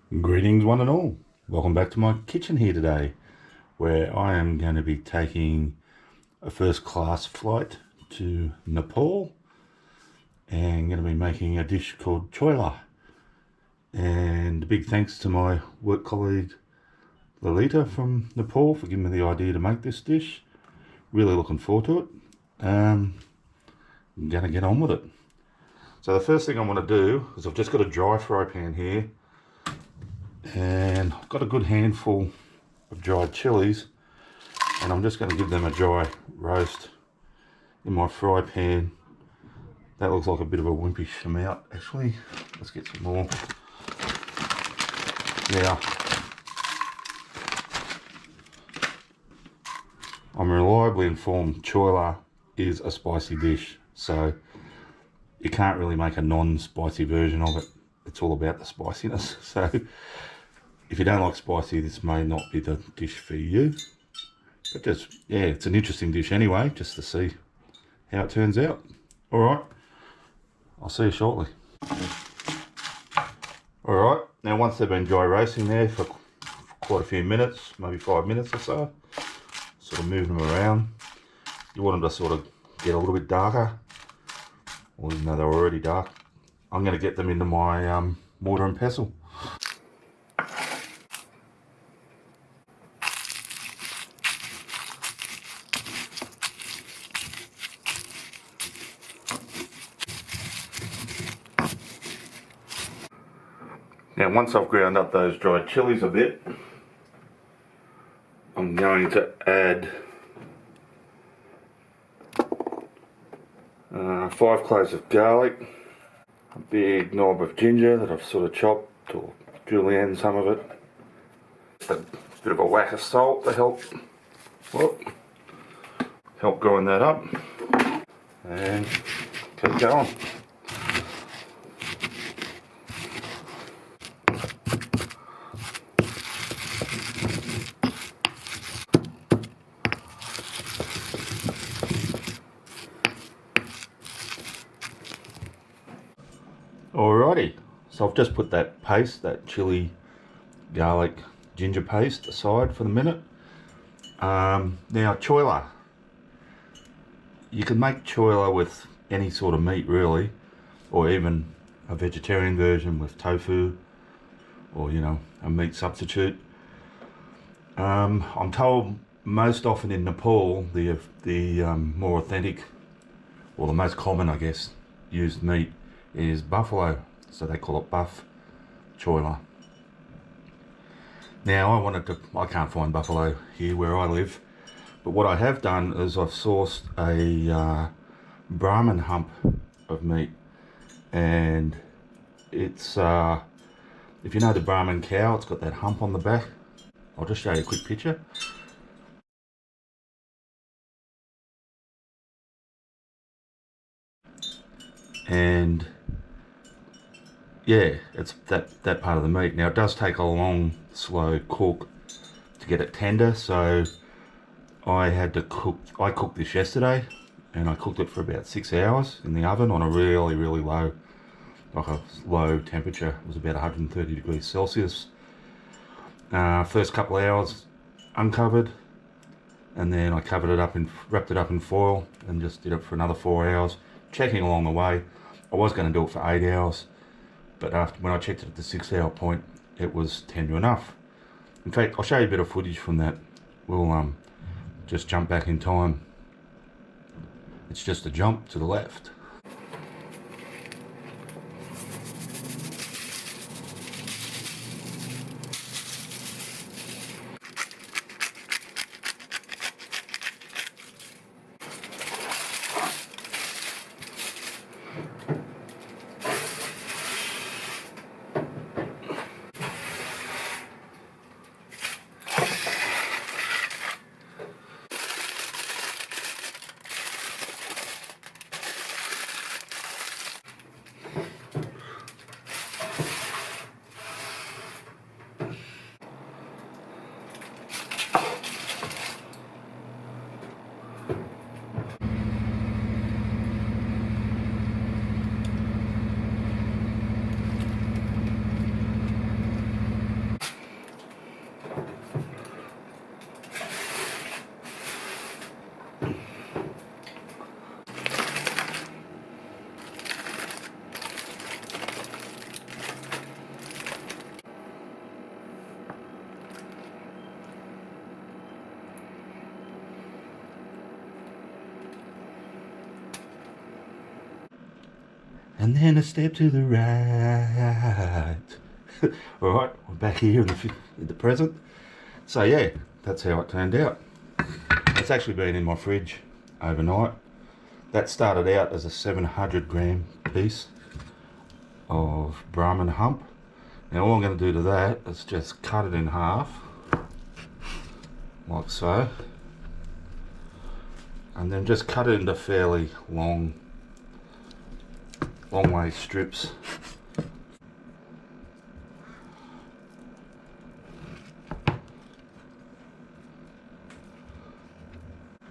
Greetings one and all. Welcome back to my kitchen here today, where I am going to be taking a first class flight to Nepal and going to be making a dish called Choila. And a big thanks to my work colleague Lolita from Nepal for giving me the idea to make this dish. Really looking forward to it. I'm going to get on with it. So the first thing I want to do is I've just got a dry fry pan here, and I've got a good handful of dried chilies, and I'm just going to give them a dry roast in my fry pan. That looks like a bit of a wimpish amount actually. Let's get some more. Now, I'm reliably informed Choila is a spicy dish, so you can't really make a non-spicy version of it. It's all about the spiciness. So if you don't like spicy, this may not be the dish for you. But just, yeah, it's an interesting dish anyway, just to see how it turns out. All right, I'll see you shortly. All right, now once they've been dry roasting there for quite a few minutes, maybe 5 minutes or so, sort of moving them around. You want them to sort of get a little bit darker, or even though they're already dark. I'm going to get them into my mortar and pestle. Now once I've ground up those dried chilies a bit, I'm going to add 5 cloves of garlic, a big knob of ginger that I've sort of chopped or julienne some of it, just a bit of a whack of salt to help grind that up, and keep going. Alrighty, so I've just put that paste, that chili, garlic, ginger paste aside for the minute. Now choila. You can make choila with any sort of meat really, or even a vegetarian version with tofu, or you know, a meat substitute. I'm told most often in Nepal the more authentic, or the most common I guess, used meat is buffalo, so they call it buff choila. Now I can't find buffalo here where I live, but what I have done is I've sourced a Brahman hump of meat, and it's if you know the Brahman cow, it's got that hump on the back. I'll just show you a quick picture. And yeah, it's that part of the meat. Now it does take a long, slow cook to get it tender, so I cooked this yesterday, and I cooked it for about 6 hours in the oven on a really low, like a low temperature. It was about 130 degrees Celsius. First couple of hours uncovered, and then I covered it up and wrapped it up in foil and just did it for another 4 hours, checking along the way. I was going to do it for 8 hours, but when I checked it at the 6 hour point, it was tender enough. In fact, I'll show you a bit of footage from that. We'll just jump back in time. It's just a jump to the left. and then a step to the right. Alright, we're back here in the present. So yeah, that's how it turned out. It's actually been in my fridge overnight. That started out as a 700 gram piece of Brahman Hump. Now all I'm going to do to that is just cut it in half, like so, and then just cut it into fairly long way strips.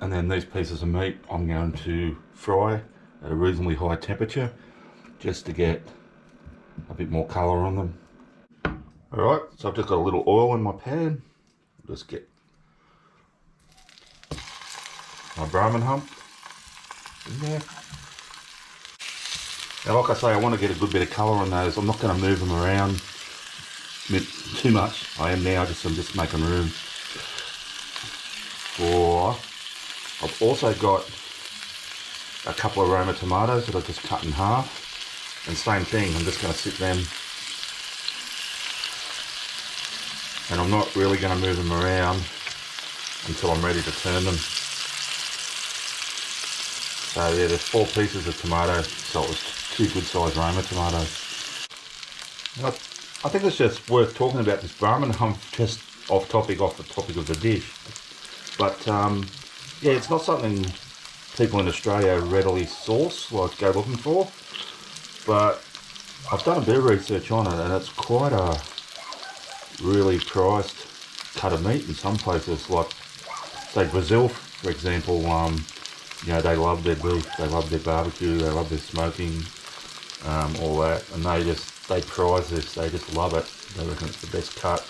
And then these pieces of meat I'm going to fry at a reasonably high temperature just to get a bit more colour on them. Alright, so I've just got a little oil in my pan. I'll just get my Brahman Hump in there. Now like I say, I want to get a good bit of colour on those. I'm not going to move them around too much. I am now, I'm just making room for... I've also got a couple of Roma tomatoes that I've just cut in half. And same thing, I'm just going to sit them. And I'm not really going to move them around until I'm ready to turn them. So yeah, there's 4 pieces of tomato, so it was 2 good sized Roma tomatoes. I think it's just worth talking about this Brahman Hump just off the topic of the dish. But yeah, it's not something people in Australia readily source, like go looking for. But I've done a bit of research on it, and it's quite a really prized cut of meat in some places, like say Brazil, for example. You know, they love their beef, they love their barbecue, they love their smoking, all that, and they prize this. They just love it. They reckon it's the best cut.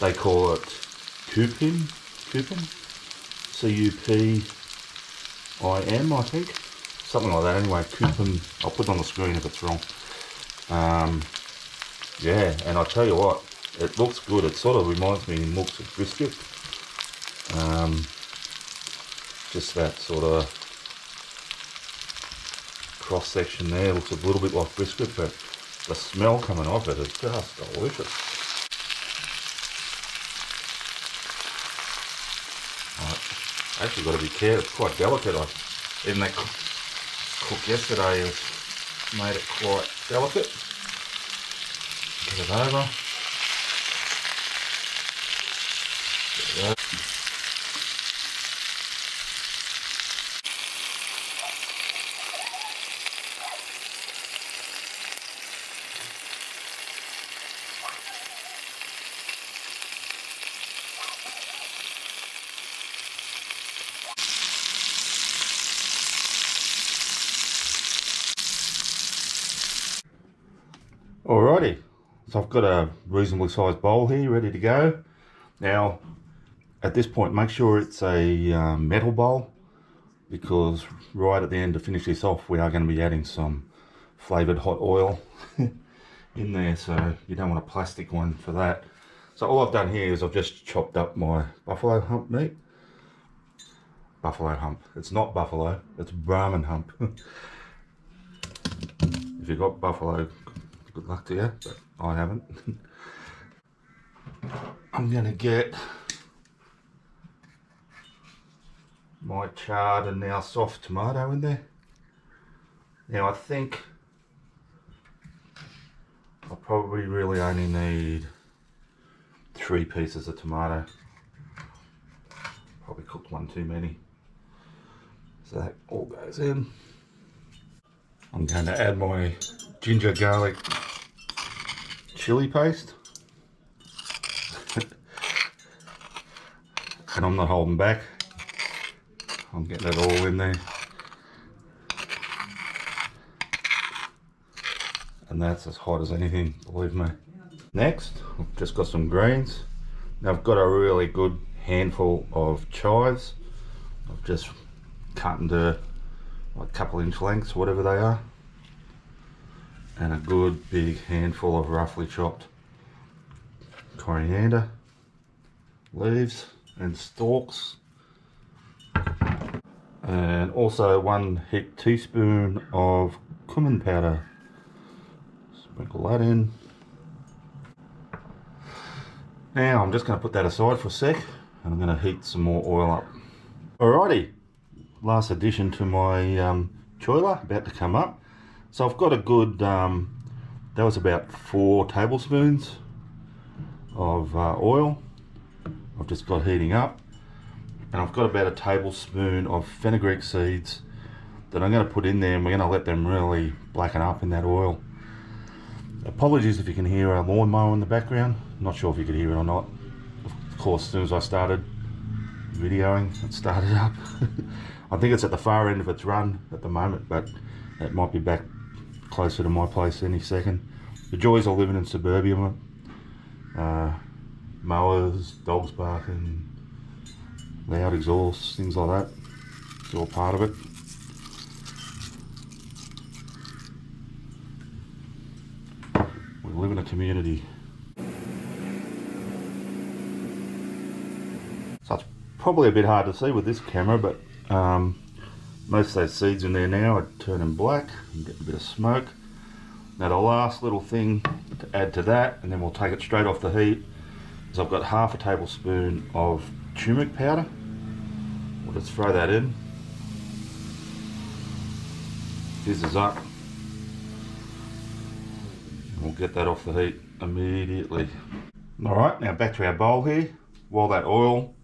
They call it cupim, C-U-P-I-M, I think, something like that. Anyway, cupim. I'll put it on the screen if it's wrong. Yeah, and I tell you what, it looks good. It sort of reminds me in looks of brisket. Just that sort of cross section there looks a little bit like brisket, but the smell coming off it is just delicious. Right. Actually got to be careful, it's quite delicate. Even that cook yesterday has made it quite delicate. Get it over. Get it over. Alrighty, so I've got a reasonably sized bowl here ready to go. Now, at this point, make sure it's a metal bowl, because right at the end to finish this off, we are going to be adding some flavoured hot oil in there, so you don't want a plastic one for that. So all I've done here is I've just chopped up my buffalo hump meat. Buffalo hump. It's not buffalo, it's Brahman Hump. If you've got buffalo, good luck to you, but I haven't. I'm going to get my charred and now soft tomato in there. Now I think I probably really only need 3 pieces of tomato. Probably cooked one too many. So that all goes in. I'm going to add my ginger garlic chili paste. And I'm not holding back. I'm getting it all in there. And that's as hot as anything, believe me. Next, I've just got some greens. Now I've got a really good handful of chives. I've just cut into like a couple inch lengths, whatever they are. And a good big handful of roughly chopped coriander leaves and stalks. And also 1 heaped teaspoon of cumin powder. Sprinkle that in. Now I'm just going to put that aside for a sec, and I'm going to heat some more oil up. Alrighty, last addition to my choila, about to come up. So I've got a good, that was about 4 tablespoons of oil. I've just got heating up, and I've got about a tablespoon of fenugreek seeds that I'm going to put in there, and we're going to let them really blacken up in that oil. Apologies if you can hear a lawnmower in the background. Not sure if you could hear it or not. Of course, as soon as I started videoing, it started up. I think it's at the far end of its run at the moment, but it might be back closer to my place any second. The joys of living in suburbia. Mowers, dogs barking, loud exhausts, things like that. It's all part of it. We live in a community. So it's probably a bit hard to see with this camera, but most of those seeds in there now are turning black and getting a bit of smoke. Now the last little thing to add to that, and then we'll take it straight off the heat, is I've got half a tablespoon of turmeric powder. We'll just throw that in. Fizzes up. And we'll get that off the heat immediately. Alright, now back to our bowl here. While that oil,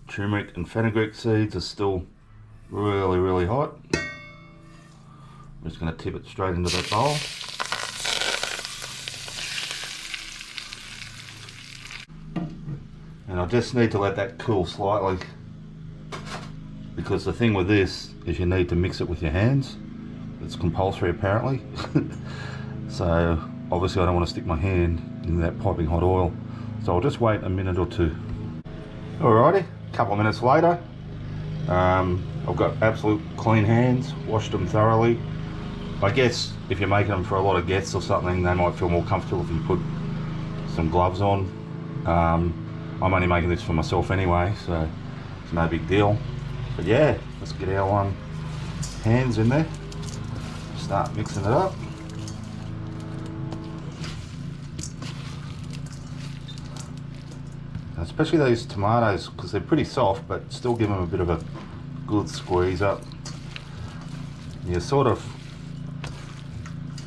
turmeric and fenugreek seeds are still really hot, I'm just going to tip it straight into that bowl. And I just need to let that cool slightly, because the thing with this is you need to mix it with your hands. It's compulsory apparently. So obviously I don't want to stick my hand in that piping hot oil. So I'll just wait a minute or two. Alrighty, a couple of minutes later. I've got absolute clean hands, washed them thoroughly. I guess if you're making them for a lot of guests or something, they might feel more comfortable if you put some gloves on. I'm only making this for myself anyway, so it's no big deal. But yeah, let's get our hands in there, start mixing it up. Especially those tomatoes, because they're pretty soft, but still give them a bit of a good squeeze up. You're sort of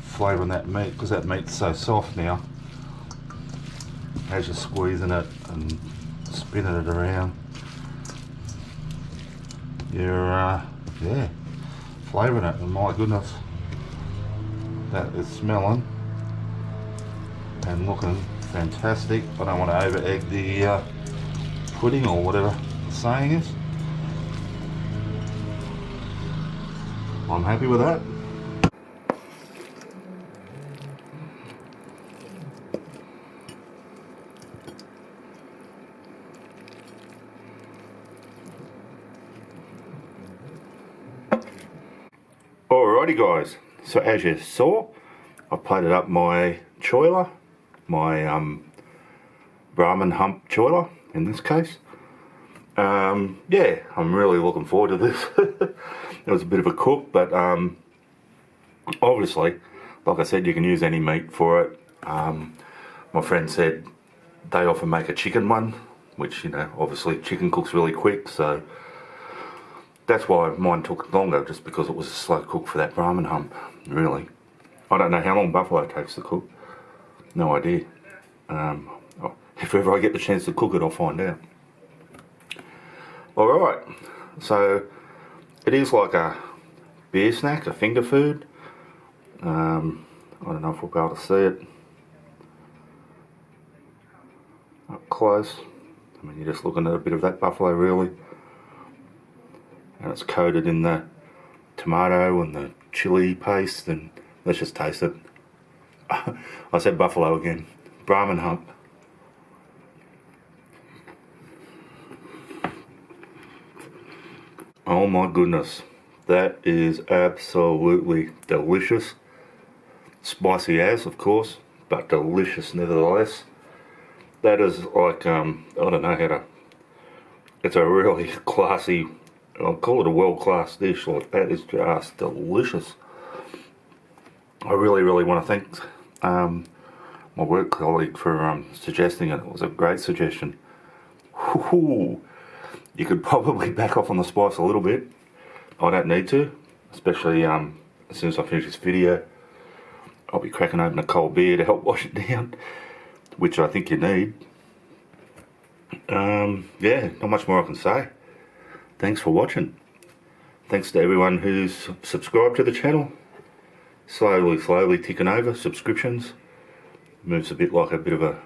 flavouring that meat, because that meat's so soft now. As you're squeezing it and spinning it around, you're yeah, flavouring it, and my goodness, that is smelling and looking fantastic. I don't want to over egg the pudding, or whatever the saying is. I'm happy with that. Alrighty guys, so as you saw, I plated up my choila, my Brahman Hump choila in this case. Yeah, I'm really looking forward to this. It was a bit of a cook, but obviously, like I said, you can use any meat for it. My friend said they often make a chicken one, which, you know, obviously chicken cooks really quick, so that's why mine took longer, just because it was a slow cook for that Brahman Hump, really. I don't know how long buffalo takes to cook. No idea. If ever I get the chance to cook it, I'll find out. Alright, so it is like a beer snack, a finger food. I don't know if we'll be able to see it up close. I mean, you're just looking at a bit of that buffalo, really. And it's coated in the tomato and the chili paste, and let's just taste it. I said buffalo again. Brahman Hump. Oh my goodness, that is absolutely delicious. Spicy as, of course, but delicious nevertheless. That is like, I don't know how to, it's a really classy, I'll call it a world-class dish. Like, that is just delicious. I really want to thank my work colleague for suggesting it. It was a great suggestion. Woo-hoo. You could probably back off on the spice a little bit. I don't need to, especially as soon as I finish this video. I'll be cracking open a cold beer to help wash it down, which I think you need. Yeah, not much more I can say. Thanks for watching. Thanks to everyone who's subscribed to the channel. Slowly ticking over subscriptions. Moves a bit like a bit of a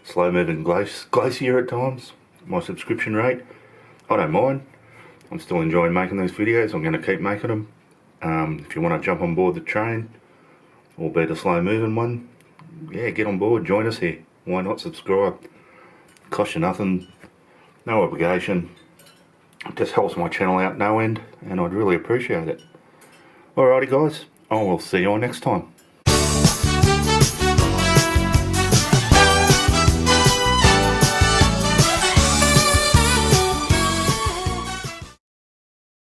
slow moving glacier at times, my subscription rate. I don't mind. I'm still enjoying making these videos. I'm going to keep making them. If you want to jump on board the train, albeit a slow moving one, yeah, get on board, join us here. Why not subscribe? Cost you nothing, no obligation. It just helps my channel out no end, and I'd really appreciate it. Alrighty guys, I will see you all next time.